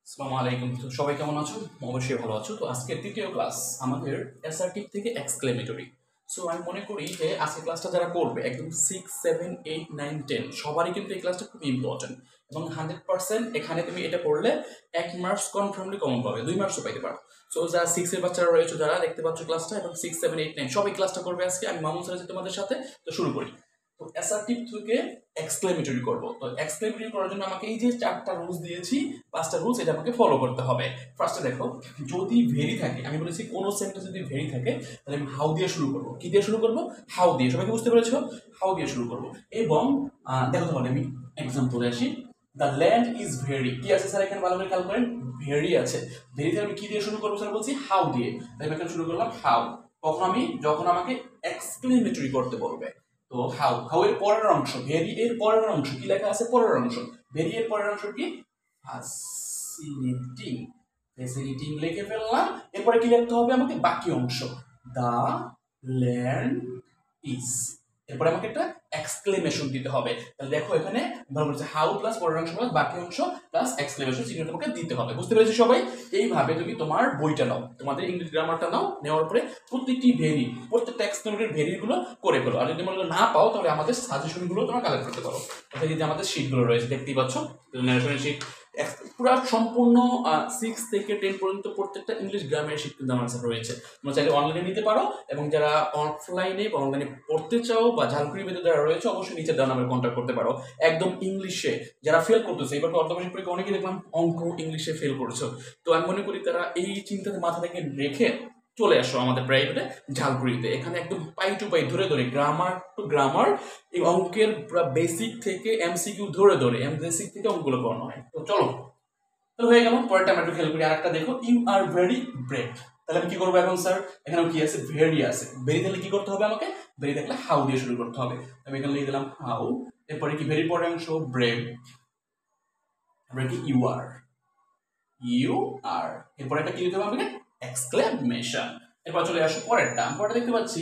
আসসালামু আলাইকুম। তো সবাই কেমন আছো? অবশ্যই ভালো আছো। তো আজকের তৃতীয় ক্লাস আমাদের অ্যাসার্টিভ থেকে এক্সক্লেমেটরি। সো আমি মনে করি যে আজকের ক্লাসটা যারা করবে একদম 6, 7, 8, 9, 10 সবারই কিন্তু এই ক্লাসটা খুব ইম্পর্টেন্ট এবং 100% এখানে তুমি এটা করলে 1 মার্কস কনফার্মলি কমন পাবে, 2 মার্কসও পাইতে পারো। সো যারা 6 এর বাচ্চারা রয়েছে যারা দেখতে পাচ্ছ ক্লাসটা এবং 6, 7, 8, 9 সবাই ক্লাসটা করবে আজকে। আমি মামুন স্যার আছি তোমাদের সাথে। তো শুরু করি। তো অ্যাসার্টিভ থেকে এক্সক্লেমেটরি করব। তো এক্সক্লেমেটরি করার জন্য আমাকে এই যে 4টা রুলস দিয়েছি, 5টা রুলস এটা আমাকে ফলো করতে হবে। ফার্স্টে দেখো, যদি ভেরি থাকে, আমি বলেছি কোন সেন্টেন্স যদি ভেরি থাকে তাহলে আমি হাউ দিয়ে শুরু করব। কি দিয়ে শুরু করব? হাউ দিয়ে। সবাই কি বুঝতে পেরেছো? হাউ দিয়ে শুরু করব। এবং দেখো তাহলে আমি এক্সাম্পলে আসি। The land is very. কি আছে স্যার এখানে? ভালো করে খেয়াল করেন, ভেরি আছে। ভেরি থেকে আমি কি দিয়ে শুরু করবো স্যার? বলছি হাউ দিয়ে। তাই আমি এখানে শুরু করলাম হাউ। যখন আমাকে এক্সক্লেমেটরি করতে বলবে, তো হাউ, হাউ এর পরের অংশ, ভেরি এর পরের অংশ কি লেখা আছে? পরের অংশ। ভেরি এর পরের অংশ কি? ফ্যাসিনেটিং। ফ্যাসিনেটিং লিখে ফেললাম। এরপরে কি লিখতে হবে আমাকে? বাকি অংশ, দা ল্যান্ড ইজ। এরপরে আমাকে একটা এক্সক্লেমেশন দিতে হবে। তাহলে দেখো এখানে ভালো বলছে, হাউ প্লাস পরের অংশ প্লাস বাকি অংশ প্লাস এক্সক্লেমেশন চিহ্ন তোমাকে দিতে হবে। বুঝতে পেরেছি সবাই? এইভাবে তুমি তোমার বইটা নাও, তোমাদের ইংলিশ গ্রামারটা নাও, নেওয়ার পরে প্রত্যেকটি ভেরি, প্রত্যেকটা এক্সক্লেমেটরি ভেরিগুলো করে ফেলো। আর যদি মনে না পাও তাহলে আমাদের সাজেশনগুলো তোমরা কালেক্ট করতে পারো। অর্থাৎ যে আমাদের শিটগুলো রয়েছে দেখতেই পাচ্ছ, ন্যারেশনের শিট পুরো সম্পূর্ণ 6 থেকে 10 পর্যন্ত প্রত্যেকটা ইংলিশ গ্রামের শিট কিন্তু আমার কাছে রয়েছে। তোমরা চাইলে অনলাইনে নিতে পারো এবং যারা অফলাইনে বা অনলাইনে পড়তে চাও বা ঝালকুড়ির ভিতরে যারা রয়েছে অবশ্যই নিচে দেওয়া নাম্বারে কন্ট্যাক্ট করতে পারো। একদম ইংলিশে যারা ফেল করতেছে, এবার তো অর্ধবার্ষিক পরীক্ষা অনেকেই দেখলাম অঙ্ক ইংলিশে ফেল করছো। তো আমি মনে করি তারা এই চিন্তাতে মাথা থেকে রেখে চলে আসো আমাদের প্রাইভেটে ঝালকুড়িতে। এখানে একদম পাই টু পাই ধরে ধরে গ্রামার টু গ্রামার, এই অঙ্কের বেসিক থেকে এমসিকিউ ধরে ধরে বেসিক থেকে অঙ্কগুলো করানো হয়। তো চলো, তো হয়ে গেল। পরেরটা আমরা একটু খেয়াল করি। আরেকটা দেখো, ইউ আর ভেরি ব্রেভ। তাহলে আমি কি করবো এখন স্যার? এখানে কি আছে? ভেরি আছে। ভেরি থাকলে কি করতে হবে আমাকে? ভেরি থাকলে হাউ দিয়ে শুরু করতে হবে। আমি এখানে লিখে দিলাম হাউ। এরপরে কি ভেরি পরের অংশ? ব্রেভ। তারপরে কি? You are. You are. এরপরে একটা কি দিতে হবে আমাকে? এক্সক্লেমেশন। এরপর চলে আসো পরেরটা। পরেরটা দেখতে পাচ্ছি,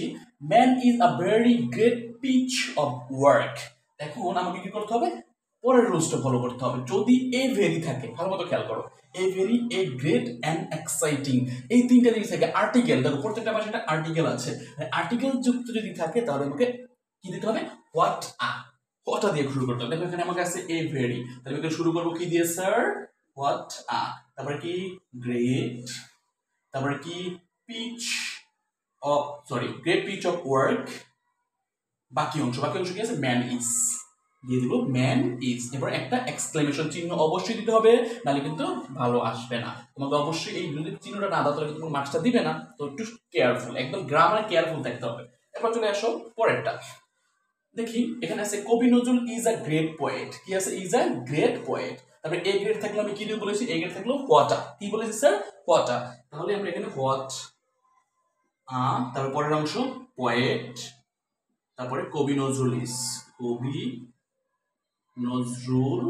man is a very great piece of work. এখন আমাকে কি করতে হবে? পরের রুলসটা ফলো করতে হবে। যদি এ ভেরি থাকে, ভালো মতো খেয়াল করো, a very, a great and exciting, এই তিনটা জিনিস থাকে। আর্টিকেল, দেখো প্রত্যেকটা ভাষায় একটা আর্টিকেল আছে। আর্টিকেল যুক্ত যদি থাকে তাহলে আমাকে কি দিতে হবে? What a. হোয়াটা দিয়ে শুরু করতে হবে। দেখো এখানে আমার কাছে এ ভেরি, তাহলে আমি শুরু করবো কি দিয়ে স্যার? What a. তারপরে কি? গ্রেট। তারপরে কি? Piece of, sorry, great piece of work. বাকি অংশ কি আছে? ম্যান ইজ দিয়ে দিব, ম্যান ইজ। এবার একটা এক্সক্লেমেশন চিহ্ন অবশ্যই দিতে হবে, নাহলে কিন্তু ভালো আসবে না। তোমাকে অবশ্যই এই যদি চিহ্নটা না দাও তাহলে কিন্তু মার্কসটা দিবে না। তো একটু কেয়ারফুল, একদম গ্রামারে কেয়ারফুল থাকতে হবে। এরপর চলে আসো পরেরটা। দেখি এখানে আছে, কবি Nazrul is a great poet. কি আছে? Is a great poet. তারপরে এ গ্রেড থাকলে আমি কি দিয়ে বলেছি? এ গ্রেড থাকলো হোয়াটা। কি বলেছি স্যার? হোয়াটা। তাহলে আমরা এখানে হোয়াট আ, তারপর পরের অংশ পোয়েট, তারপরে কবি নজরুল ইজ, কবি নজরুল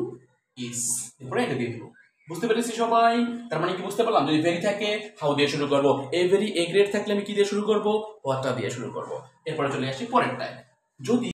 ইজ, এরপরে এটা দিয়ে দিব। বুঝতে পেরেছি সবাই? তার মানে কি বুঝতে পারলাম? যদি ভেরি থাকে হাউ দিয়ে শুরু করবো, এ ভেরি, এ গ্রেড থাকলে আমি কি দিয়ে শুরু করবো? হোয়াটটা দিয়ে শুরু করবো। এরপরে চলে আসি পরেরটায়। যদি